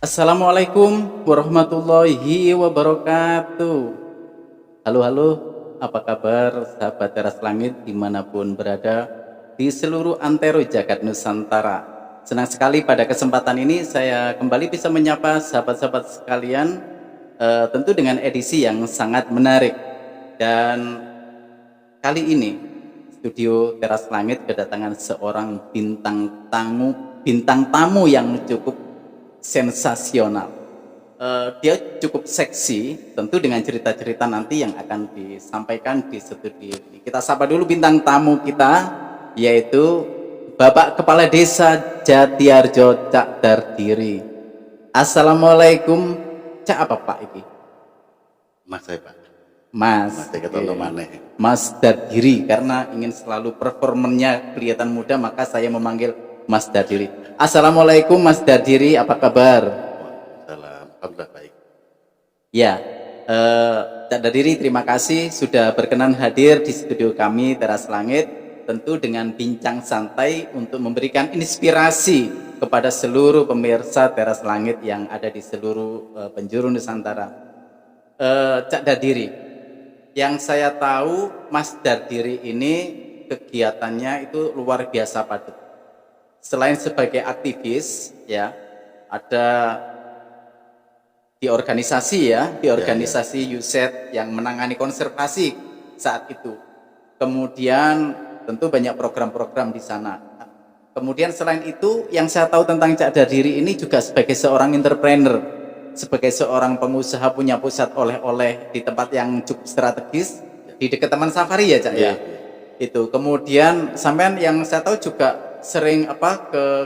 Assalamualaikum warahmatullahi wabarakatuh. Halo, halo, apa kabar sahabat teras langit dimanapun berada di seluruh antero jagat Nusantara. Senang sekali pada kesempatan ini saya kembali bisa menyapa sahabat-sahabat sekalian, tentu dengan edisi yang sangat menarik. Dan kali ini studio teras langit kedatangan seorang bintang tamu yang cukup sensasional. Dia cukup seksi, tentu dengan cerita-cerita nanti yang akan disampaikan di studio ini. Kita sapa dulu bintang tamu kita, yaitu Bapak Kepala Desa Jatiarjo Cak Dardiri. Assalamualaikum, Cak apa Pak ini? Mas saya Pak. Mas. Mas saya ketemu maneh. Mas Dardiri, karena ingin selalu performanya kelihatan muda, maka saya memanggil Mas Dardiri. Assalamualaikum Mas Dardiri, apa kabar? Waalaikumsalam. Alhamdulillah baik. Ya, Cak Dardiri terima kasih sudah berkenan hadir di studio kami Teras Langit, tentu dengan bincang santai untuk memberikan inspirasi kepada seluruh pemirsa Teras Langit yang ada di seluruh penjuru Nusantara. Cak Dardiri, yang saya tahu Mas Dardiri ini kegiatannya itu luar biasa padat. Selain sebagai aktivis, ya, ada di organisasi di organisasi USED yang menangani konservasi saat itu. Kemudian tentu banyak program-program di sana. Kemudian selain itu, yang saya tahu tentang Cak Dardiri ini juga sebagai seorang entrepreneur, sebagai seorang pengusaha punya pusat oleh-oleh di tempat yang cukup strategis di dekat Taman Safari ya Cak ya. Itu. Kemudian sampean yang saya tahu juga sering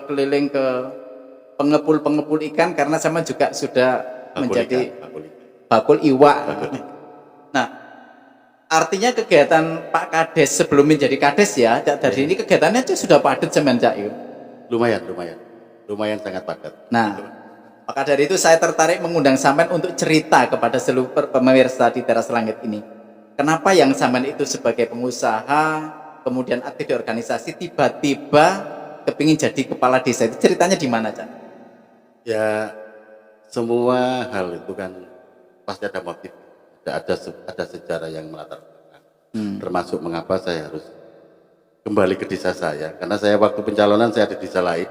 keliling ke pengepul ikan karena sama juga sudah menjadi bakul iwak. Nah, artinya kegiatan Pak Kades sebelum menjadi Kades ya, Cak Dardiri ini kegiatannya sudah padat semen Cak Yun. Lumayan sangat padat. Nah, maka dari itu saya tertarik mengundang sampean untuk cerita kepada seluruh pemirsa di Teras Langit ini. Kenapa yang sampean itu sebagai pengusaha kemudian aktif di organisasi tiba-tiba kepingin jadi kepala desa, itu ceritanya di mana Cak? Ya, semua hal itu kan pasti ada motif, ada sejarah yang melatar belakang. Termasuk mengapa saya harus kembali ke desa saya, karena saya waktu pencalonan saya ada di desa lain,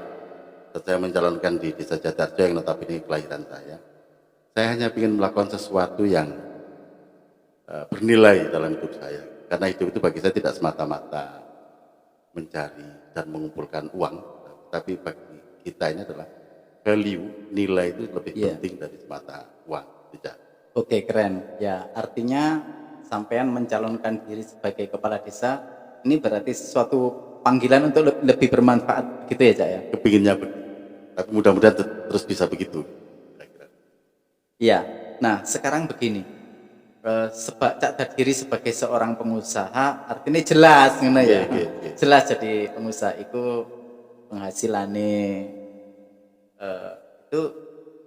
saya mencalonkan di desa Jatiarjo yang notabene kelahiran saya. Saya hanya ingin melakukan sesuatu yang bernilai dalam hidup saya, karena hidup itu bagi saya tidak semata-mata mencari dan mengumpulkan uang, tapi bagi kita ini adalah value, nilai itu lebih penting dari semata uang. Tidak. Oke, keren. Ya, artinya sampean mencalonkan diri sebagai kepala desa ini berarti suatu panggilan untuk lebih bermanfaat gitu ya Cak ya? Kepinginnya begitu, tapi mudah-mudahan terus bisa begitu. Iya. Nah, sekarang begini. Cak Dardiri sebagai seorang pengusaha artinya jelas ngono ya. Jelas jadi pengusaha itu penghasilannya itu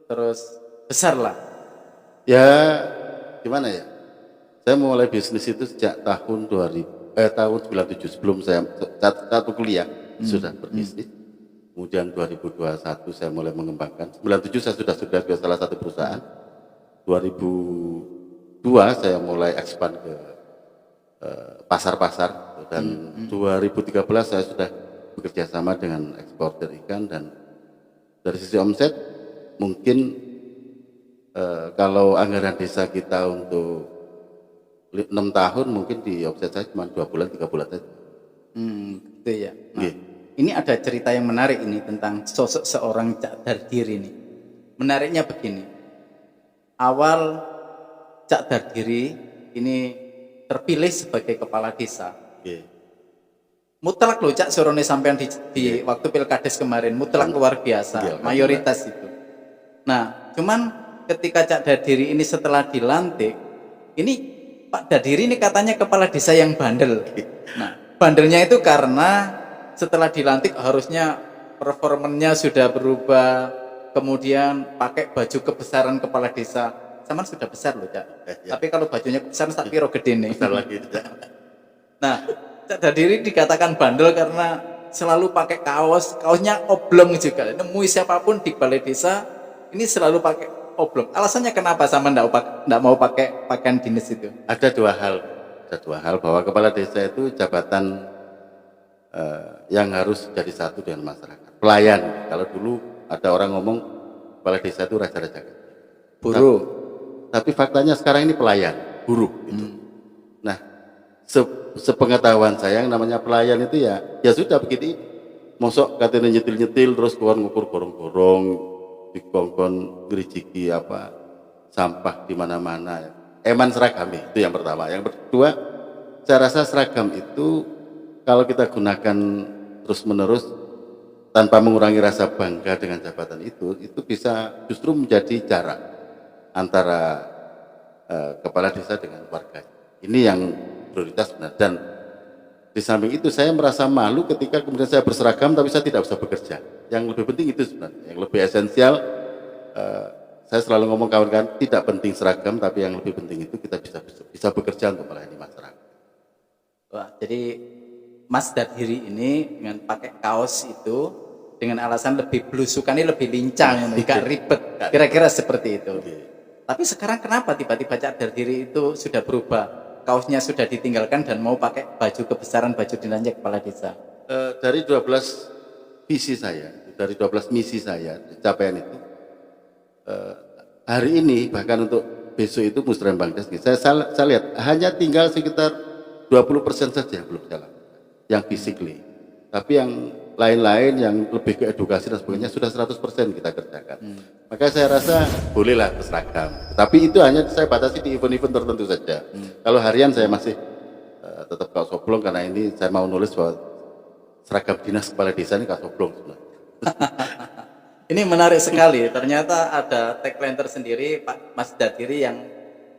terus besar lah. Ya, gimana ya? Saya mulai bisnis itu sejak tahun 97 sebelum saya satu kuliah sudah berbisnis. Kemudian 2021 saya mulai mengembangkan. 97 saya sudah salah satu perusahaan. 2002 saya mulai expand ke pasar-pasar dan 2013 saya sudah bekerja sama dengan eksportir ikan, dan dari sisi omset mungkin kalau anggaran desa kita untuk 6 tahun mungkin di omset saya cuma 2 bulan 3 bulan saja. Gitu ya. Nah, ini ada cerita yang menarik ini tentang sosok seorang Cak Dardiri ini. Menariknya begini. Awal Cak Dardiri ini terpilih sebagai kepala desa. Mutlak loh Cak Sorone sampean di waktu Pilkades kemarin, mutlak luar biasa, mayoritas itu. Nah, cuman ketika Cak Dardiri ini setelah dilantik, ini Pak Dardiri ini katanya kepala desa yang bandel. Nah, bandelnya itu karena setelah dilantik harusnya performanya sudah berubah, kemudian pakai baju kebesaran kepala desa. Sama sudah besar loh Cak. Tapi kalau bajunya besar tak piro gede nih. Besar lagi. Nah, Cak Dardiri dikatakan bandel karena selalu pakai kaosnya oblong juga. Nemui siapapun di balai desa ini selalu pakai oblong. Alasannya kenapa sama nggak mau pakai pakaian dinas itu? Ada dua hal bahwa kepala desa itu jabatan yang harus jadi satu dengan masyarakat. Pelayan. Kalau dulu ada orang ngomong kepala desa itu raja-raja. Buruh. Tapi faktanya sekarang ini pelayan, buruh. Gitu. Nah, sepengetahuan saya yang namanya pelayan itu ya sudah begini. Mosok katanya nyetil-nyetil terus keluar ngukur gorong-gorong, dikongkon gerijiki apa sampah di mana-mana. Eman seragam itu yang pertama. Yang kedua, saya rasa seragam itu kalau kita gunakan terus-menerus tanpa mengurangi rasa bangga dengan jabatan itu bisa justru menjadi jarak antara kepala desa dengan warga. Ini yang prioritas benar. Dan di samping itu saya merasa malu ketika kemudian saya berseragam tapi saya tidak bisa bekerja. Yang lebih penting itu sebenarnya, yang lebih esensial. Saya selalu ngomong kawan-kawan, tidak penting seragam, tapi yang lebih penting itu kita bisa bekerja untuk melayani masyarakat. Wah, jadi Mas Dadhiri ini dengan pakai kaos itu dengan alasan lebih belusukannya lebih lincah, gak ribet, kira-kira seperti itu. Tapi sekarang kenapa tiba-tiba Cak Dadhiri itu sudah berubah? Kaosnya sudah ditinggalkan dan mau pakai baju kebesaran, baju dinasnya kepala desa. Dari 12 visi saya, dari 12 misi saya, capaian itu, hari ini bahkan untuk besok itu Musrembang Des, saya lihat hanya tinggal sekitar 20% saja belum jalan, yang physically. Tapi yang lain-lain yang lebih ke edukasi dan sebagainya sudah 100% kita kerjakan. Maka saya rasa bolehlah berseragam. Tapi itu hanya saya batasi di event-event tertentu saja. Kalau harian saya masih tetap kaos oblong karena ini saya mau nulis bahwa seragam dinas kepala desa ini kaos oblong sebenarnya. Ini menarik sekali. Ternyata ada tagline tersendiri Pak Mas Dadhiri yang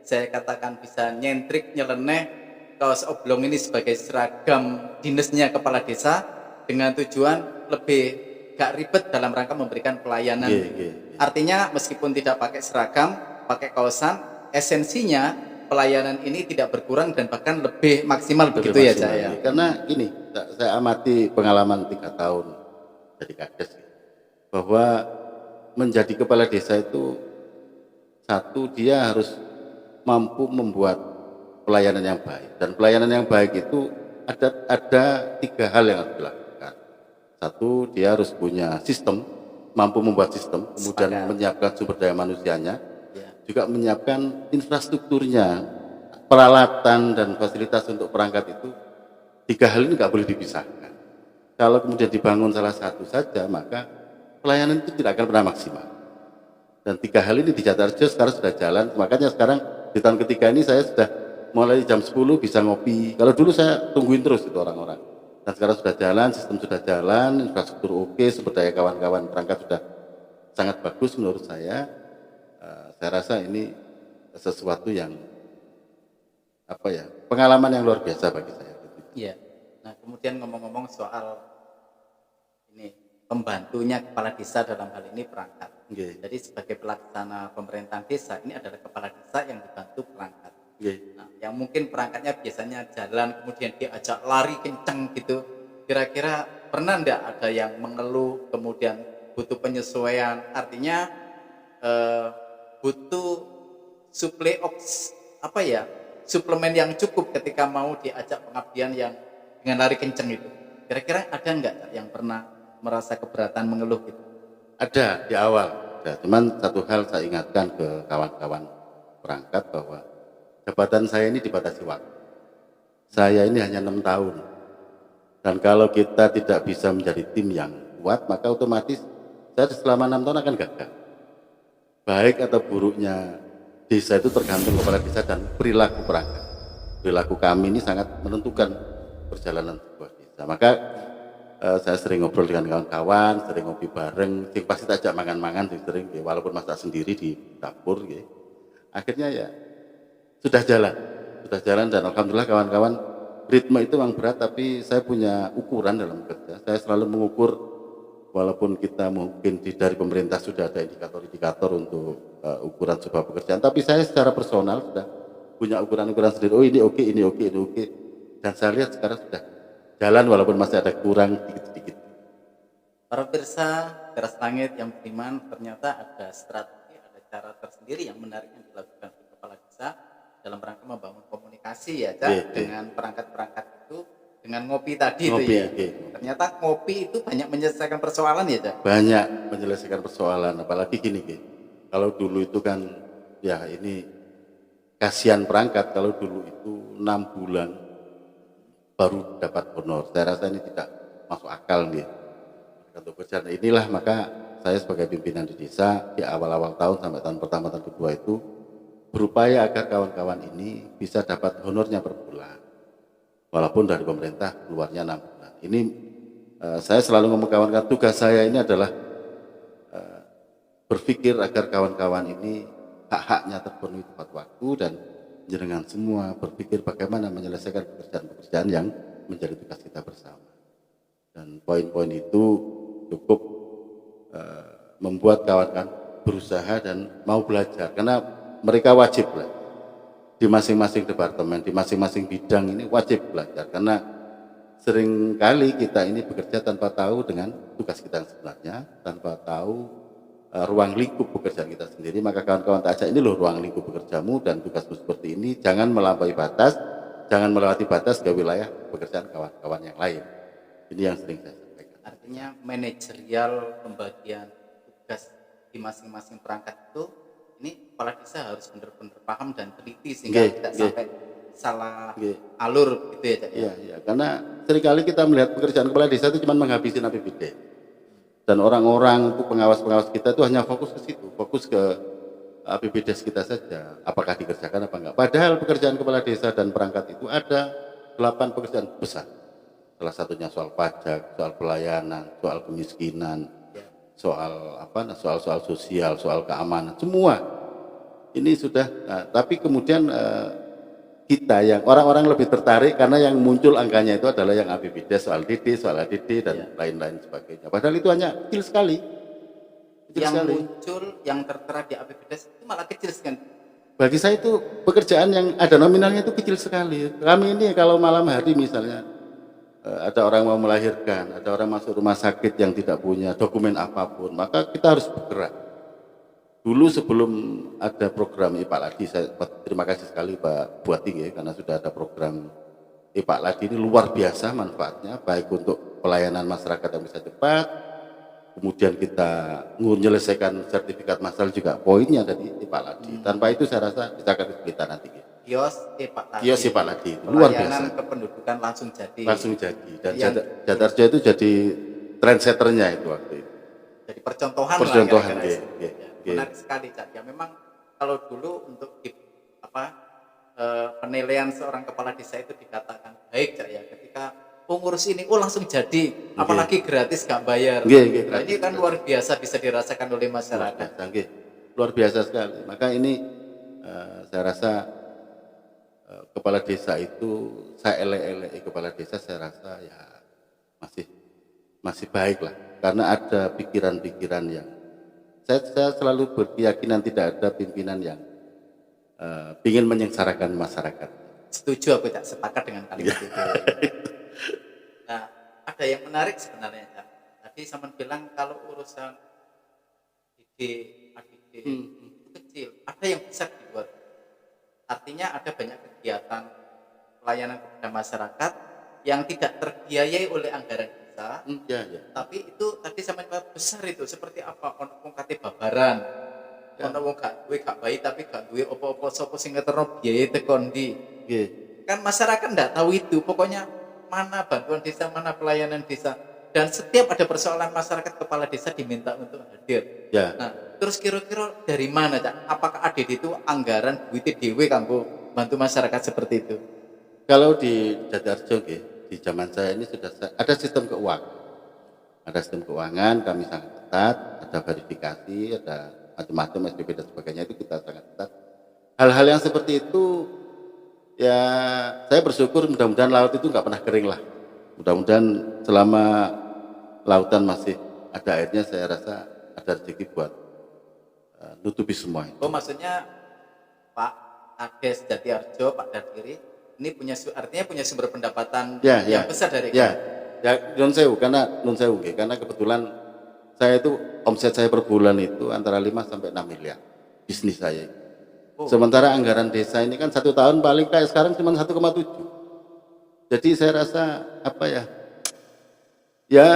saya katakan bisa nyentrik nyeleneh kaos oblong ini sebagai seragam dinasnya kepala desa dengan tujuan lebih gak ribet dalam rangka memberikan pelayanan. Artinya meskipun tidak pakai seragam, pakai kaosan, esensinya pelayanan ini tidak berkurang dan bahkan lebih maksimal begitu ya Cak ya. Karena gini, saya amati pengalaman 3 tahun jadi kades bahwa menjadi kepala desa itu satu dia harus mampu membuat pelayanan yang baik, dan pelayanan yang baik itu ada 3 hal yang harus dilakukan. Satu, dia harus punya sistem, mampu membuat sistem, kemudian menyiapkan sumber daya manusianya, juga menyiapkan infrastrukturnya, peralatan dan fasilitas untuk perangkat itu. 3 hal ini nggak boleh dipisahkan. Kalau kemudian dibangun salah satu saja, maka pelayanan itu tidak akan pernah maksimal. Dan 3 hal ini di Jatarjo sekarang sudah jalan. Makanya sekarang di tahun ketiga ini saya sudah mulai jam 10 bisa ngopi. Kalau dulu saya tungguin terus itu orang-orang. Dan sekarang sudah jalan, sistem sudah jalan, infrastruktur oke, sumber daya kawan-kawan perangkat sudah sangat bagus menurut saya. Saya rasa ini sesuatu yang pengalaman yang luar biasa bagi saya. Iya. Nah, kemudian ngomong-ngomong soal ini pembantunya kepala desa dalam hal ini perangkat. Jadi sebagai pelaksana pemerintahan desa ini adalah kepala desa yang dibantu perangkat. Nah, yang mungkin perangkatnya biasanya jalan kemudian diajak lari kencang gitu. Kira-kira pernah enggak ada yang mengeluh kemudian butuh penyesuaian? Artinya butuh suplai suplemen yang cukup ketika mau diajak pengabdian yang dengan lari kencang itu. Kira-kira ada enggak yang pernah merasa keberatan mengeluh gitu? Ada di awal. Cuman satu hal saya ingatkan ke kawan-kawan perangkat bahwa jabatan saya ini dibatasi waktu. Saya ini hanya 6 tahun. Dan kalau kita tidak bisa menjadi tim yang kuat, maka otomatis saya selama 6 tahun akan gagal. Baik atau buruknya desa itu tergantung kepala desa dan perilaku perangkat. Perilaku kami ini sangat menentukan perjalanan sebuah desa. Maka saya sering ngobrol dengan kawan-kawan, sering ngopi bareng, pasti tak ajak mangan-mangan, sering walaupun masak sendiri di dapur. Akhirnya ya sudah jalan dan alhamdulillah kawan-kawan, ritme itu memang berat tapi saya punya ukuran dalam kerja. Saya selalu mengukur, walaupun kita mungkin dari pemerintah sudah ada indikator-indikator untuk ukuran sebuah pekerjaan, tapi saya secara personal sudah punya ukuran-ukuran sendiri. Oh ini oke, ini oke, ini oke. Dan saya lihat sekarang sudah jalan walaupun masih ada kurang dikit-dikit. Para pemirsa Teras Langit yang beriman, ternyata ada strategi, ada cara tersendiri yang menarik yang dilakukan oleh kepala desa dalam rangka membangun komunikasi ya, Cak, dengan perangkat-perangkat itu, dengan ngopi tadi itu ya. Ternyata ngopi itu banyak menyelesaikan persoalan ya, Cak. Banyak menyelesaikan persoalan, apalagi gini, kalau dulu itu kan ya ini kasihan perangkat, kalau dulu itu 6 bulan baru dapat honor. Saya rasa ini tidak masuk akal nih. Untuk kerjaan inilah maka saya sebagai pimpinan di desa di awal-awal tahun sampai tahun pertama tahun kedua itu berupaya agar kawan-kawan ini bisa dapat honornya per bulan. Walaupun dari pemerintah keluarnya 6 bulan. Ini saya selalu ngomong kawan-kawan, tugas saya ini adalah berpikir agar kawan-kawan ini hak-haknya terpenuhi tepat waktu, dan jenengan semua berpikir bagaimana menyelesaikan pekerjaan-pekerjaan yang menjadi tugas kita bersama. Dan poin-poin itu cukup membuat kawan-kawan berusaha dan mau belajar, karena mereka wajib belajar di masing-masing departemen, di masing-masing bidang ini wajib belajar, karena seringkali kita ini bekerja tanpa tahu dengan tugas kita yang sebenarnya, tanpa tahu ruang lingkup pekerjaan kita sendiri. Maka kawan-kawan tak ajak, ini loh ruang lingkup bekerjamu dan tugasmu seperti ini, jangan melampaui batas, jangan melewati batas ke wilayah pekerjaan kawan-kawan yang lain. Ini yang sering saya sampaikan. Artinya manajerial pembagian tugas di masing-masing perangkat itu, ini kepala desa harus benar-benar paham dan teliti sehingga tidak sampai salah alur gitu ya, Cak. Iya, karena seringkali kita melihat pekerjaan kepala desa itu cuma menghabisin APBD. Dan orang-orang itu pengawas-pengawas kita itu hanya fokus ke situ, fokus ke APBD kita saja, apakah dikerjakan apa enggak. Padahal pekerjaan kepala desa dan perangkat itu ada 8 pekerjaan besar. Salah satunya soal pajak, soal pelayanan, soal kemiskinan, soal sosial, soal keamanan, semua ini sudah. Tapi kemudian kita yang orang-orang lebih tertarik karena yang muncul angkanya itu adalah yang APBD, soal DD, soal ADD dan lain-lain sebagainya. Padahal itu hanya kecil sekali. Muncul yang tertera di APBD itu malah kecil sekali. Bagi saya itu pekerjaan yang ada nominalnya itu kecil sekali. Kami ini kalau malam hari misalnya ada orang mau melahirkan, ada orang masuk rumah sakit yang tidak punya dokumen apapun, maka kita harus bergerak. Dulu sebelum ada program IPA Ladi, saya terima kasih sekali Pak Buati karena sudah ada program IPA Ladi, ini luar biasa manfaatnya, baik untuk pelayanan masyarakat yang bisa cepat, kemudian kita menyelesaikan sertifikat massal juga poinnya dari IPA Ladi. Tanpa itu saya rasa kita akan kesulitan nanti. Kios IPA Ladi luar biasa. Pelayanan kependudukan langsung jadi. Dan Jatarjo itu jadi trendsetternya itu waktu itu. Jadi percontohan lah. Menarik sekali, Cak. Ya memang kalau dulu untuk penilaian seorang kepala desa itu dikatakan baik, Cak, ya, ketika ngurus ini langsung jadi, apalagi gratis gak bayar. Nah, ini kan luar biasa bisa dirasakan oleh masyarakat. Luar biasa sekali. Maka ini saya rasa kepala desa itu, saya elek-elek kepala desa, saya rasa ya masih baik lah, karena ada pikiran-pikiran yang saya selalu berkeyakinan tidak ada pimpinan yang ingin menyengsarakan masyarakat. Setuju, aku tak sepakat dengan kalimat itu. Nah, ada yang menarik sebenarnya, Cak. Tadi sama bilang kalau urusan ADD itu kecil, ada yang bisa dibuat. Artinya ada banyak kegiatan pelayanan kepada masyarakat yang tidak terbiayai oleh anggaran desa, tapi itu tadi sama besar itu seperti apa? Ono wong kate babaran, ono wong gak bayi tapi gak duwe opo-opo, sapa sing ngeterno biaya tekon ndi. Kan masyarakat ndak tahu itu, pokoknya mana bantuan desa, mana pelayanan desa, dan setiap ada persoalan masyarakat kepala desa diminta untuk hadir. Nah, terus kira-kira dari mana, Cak? Apakah ADD itu anggaran duitnya dewe kanggo bantu masyarakat seperti itu? Kalau di Jatarjo, di zaman saya ini sudah ada sistem keuangan. Ada sistem keuangan, kami sangat ketat, ada verifikasi, ada macam-macam SPP dan sebagainya, itu kita sangat ketat. Hal-hal yang seperti itu, ya saya bersyukur mudah-mudahan laut itu nggak pernah kering lah. Mudah-mudahan selama lautan masih ada airnya, saya rasa ada rezeki buat nutupi semua itu. Maksudnya Pak Ades Jatiarjo, Pak Darkiri ini artinya punya sumber pendapatan yang besar dari nun sewu, karena kebetulan saya itu omset saya per bulan itu antara 5 sampai 6 miliar bisnis saya. Sementara anggaran desa ini kan 1 tahun paling kayak sekarang cuma 1,7. Jadi saya rasa apa ya, ya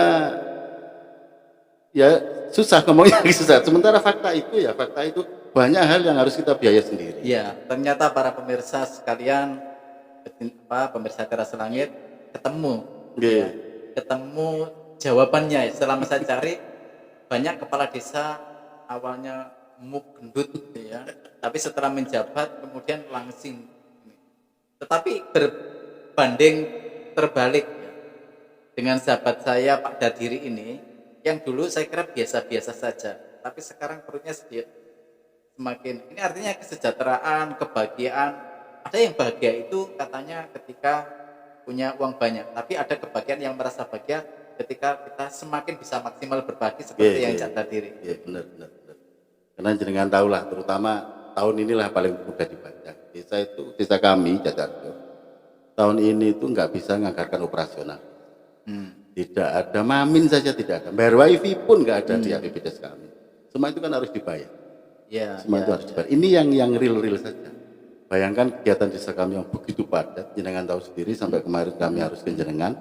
ya susah ngomongnya susah. Sementara fakta itu banyak hal yang harus kita biaya sendiri. Ya, ternyata para pemirsa sekalian, pemirsa Teras Langit ketemu, ya, ketemu jawabannya. Setelah saya cari, banyak kepala desa awalnya gendut, ya, tapi setelah menjabat kemudian langsing. Tetapi berbanding terbalik ya, dengan sahabat saya Pak Dadiri ini, yang dulu saya kira biasa-biasa saja, tapi sekarang perutnya semakin, ini artinya kesejahteraan, kebahagiaan. Ada yang bahagia itu katanya ketika punya uang banyak, tapi ada kebahagiaan yang merasa bahagia ketika kita semakin bisa maksimal berbagi seperti yang Cak Dadiri. Iya, benar. Karena jenengan tahulah, terutama tahun inilah paling mudah dibaca. Desa kami, Jakarta, tahun ini itu nggak bisa menganggarkan operasional. Tidak ada mamin saja, tidak ada. Bayar wifi pun nggak ada di APBDes kami. Semua itu kan harus dibayar. Ya, Semua itu harus dibayar. Ini yang real saja. Bayangkan kegiatan desa kami yang begitu padat, jenengan tahu sendiri sampai kemarin kami harus ke jenengan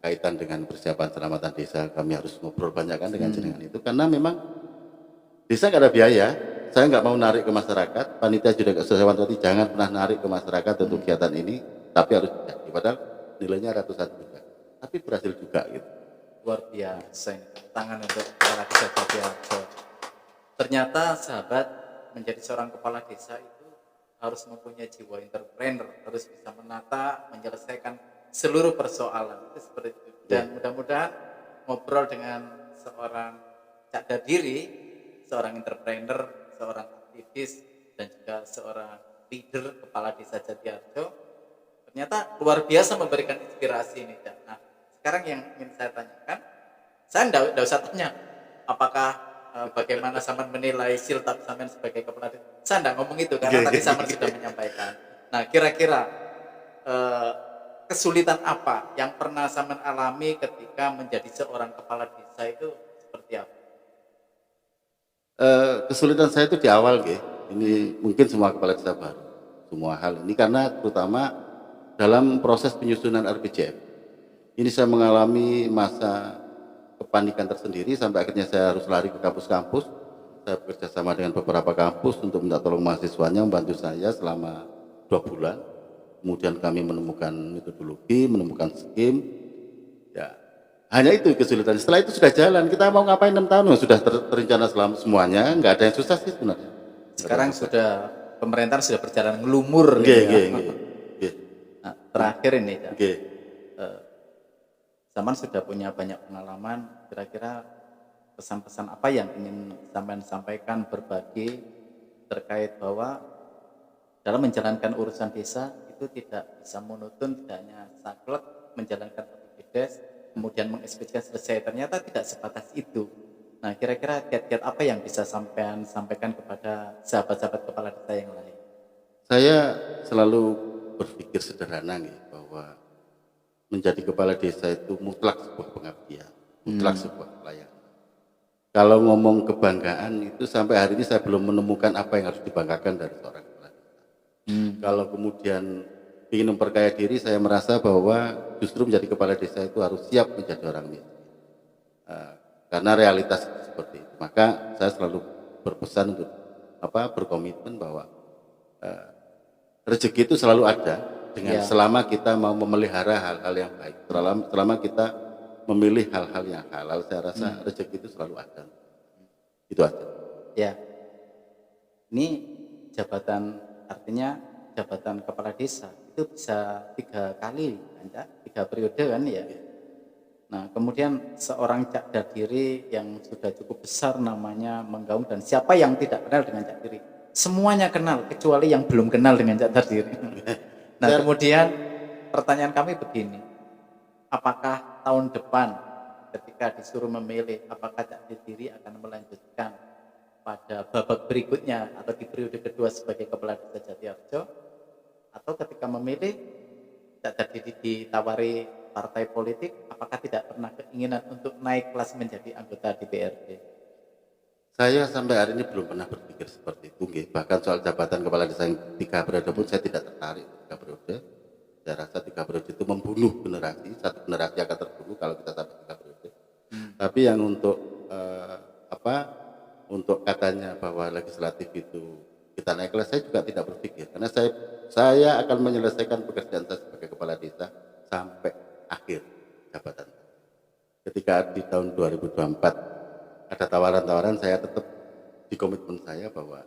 kaitan dengan persiapan selamatan desa, kami harus ngobrol banyak kan dengan jenengan itu karena memang desa nggak ada biaya. Saya nggak mau narik ke masyarakat, panitia juga sesuai tadi jangan pernah narik ke masyarakat untuk kegiatan ini, tapi harus jadi. Padahal nilainya ratusan juta, tapi berhasil juga gitu. Luar biasa ini, tangan untuk kepala desa Jatiarjo. Ternyata sahabat, menjadi seorang kepala desa itu harus mempunyai jiwa entrepreneur, harus bisa menata, menyelesaikan seluruh persoalan. Itu seperti itu. Dan mudah-mudahan ngobrol dengan seorang Cak Dadiri, seorang entrepreneur, seorang aktivis, dan juga seorang leader kepala desa Jatiarjo, ternyata luar biasa memberikan inspirasi ini, Cak. Nah, sekarang yang ingin saya tanyakan, saya tidak usah tanya apakah bagaimana Saman menilai siltap Saman sebagai kepala desa. Saya tidak ngomong itu karena tadi Saman sudah menyampaikan. Nah, kira-kira kesulitan apa yang pernah Saman alami ketika menjadi seorang kepala desa itu seperti apa? Kesulitan saya itu di awal, ini mungkin semua kepala desa baru, semua hal ini karena terutama dalam proses penyusunan RPJM. Ini saya mengalami masa kepanikan tersendiri sampai akhirnya saya harus lari ke kampus-kampus. Saya bekerja sama dengan beberapa kampus untuk minta tolong mahasiswanya membantu saya selama 2 bulan. Kemudian kami menemukan metodologi, menemukan skim. Ya, hanya itu kesulitan. Setelah itu sudah jalan. Kita mau ngapain 6 tahun? Sudah terencana selama semuanya. Nggak ada yang susah sih sebenarnya. Sekarang sudah pemerintahan sudah berjalan ngelumur. Nah, terakhir ini, Cak. Zaman sudah punya banyak pengalaman. Kira-kira pesan-pesan apa yang ingin sampean sampaikan, berbagi terkait bahwa dalam menjalankan urusan desa itu tidak bisa monoton, tidak hanya saklek menjalankan aktivitas kemudian mengeksekusikan selesai, ternyata tidak sebatas itu. Nah, kira-kira kiat-kiat apa yang bisa sampean sampaikan kepada sahabat-sahabat kepala desa yang lain? Saya selalu berpikir sederhana bahwa menjadi kepala desa itu mutlak sebuah pengabdian, mutlak sebuah pelayanan. Kalau ngomong kebanggaan itu sampai hari ini saya belum menemukan apa yang harus dibanggakan dari seorang kepala desa. Kalau kemudian ingin memperkaya diri, saya merasa bahwa justru menjadi kepala desa itu harus siap menjadi orang miskin. Karena realitas seperti itu. Maka saya selalu berpesan untuk berkomitmen bahwa rezeki itu selalu ada dengan selama kita mau memelihara hal-hal yang baik. Selama kita memilih hal-hal yang halal, saya rasa rezeki itu selalu ada. Itu aja. Ya. Ini jabatan, artinya jabatan kepala desa itu bisa 3 kali, kan, 3 periode kan ya. Nah, kemudian seorang Cak Dadiri yang sudah cukup besar namanya menggaung, dan siapa yang tidak kenal dengan Cak Dadiri? Semuanya kenal kecuali yang belum kenal dengan Cak Dadiri. Nah, kemudian pertanyaan kami begini, apakah tahun depan ketika disuruh memilih apakah Cak Dadiri akan melanjutkan pada babak berikutnya atau di periode kedua sebagai kepala desa Jatiarjo, atau ketika memilih Cak Dadiri ditawari partai politik, apakah tidak pernah keinginan untuk naik kelas menjadi anggota DPRD? Saya sampai hari ini belum pernah berpikir seperti itu. Nggih. Bahkan soal jabatan kepala desa yang 3 periode pun saya tidak tertarik 3 periode. Saya rasa 3 periode itu membunuh generasi, satu generasi akan terbunuh kalau kita sampai 3 periode. Tapi yang untuk untuk katanya bahwa legislatif itu kita naik kelas, saya juga tidak berpikir, karena saya akan menyelesaikan pekerjaan saya sebagai kepala desa sampai akhir jabatan. Ketika di tahun 2024 ada tawaran-tawaran, saya tetap di komitmen saya bahwa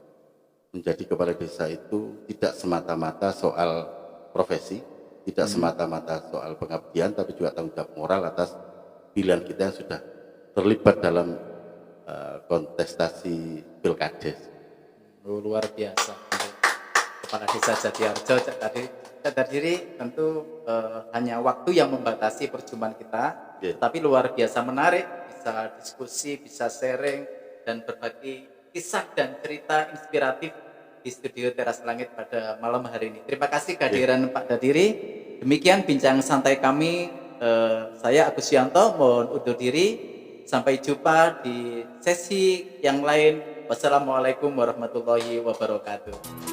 menjadi kepala desa itu tidak semata-mata soal profesi, tidak semata-mata soal pengabdian, tapi juga tanggung jawab moral atas pilihan kita yang sudah terlibat dalam kontestasi pilkades. Luar biasa. Kepala Desa Jatiharjo, Cak Diri tentu hanya waktu yang membatasi perjumpaan kita, tapi luar biasa menarik, bisa diskusi, bisa sharing, dan berbagi kisah dan cerita inspiratif di studio Teras Langit pada malam hari ini. Terima kasih kehadiran Pak Dadiri. Demikian bincang santai kami. Saya Agus Yanto mohon undur diri. Sampai jumpa di sesi yang lain. Wassalamualaikum warahmatullahi wabarakatuh.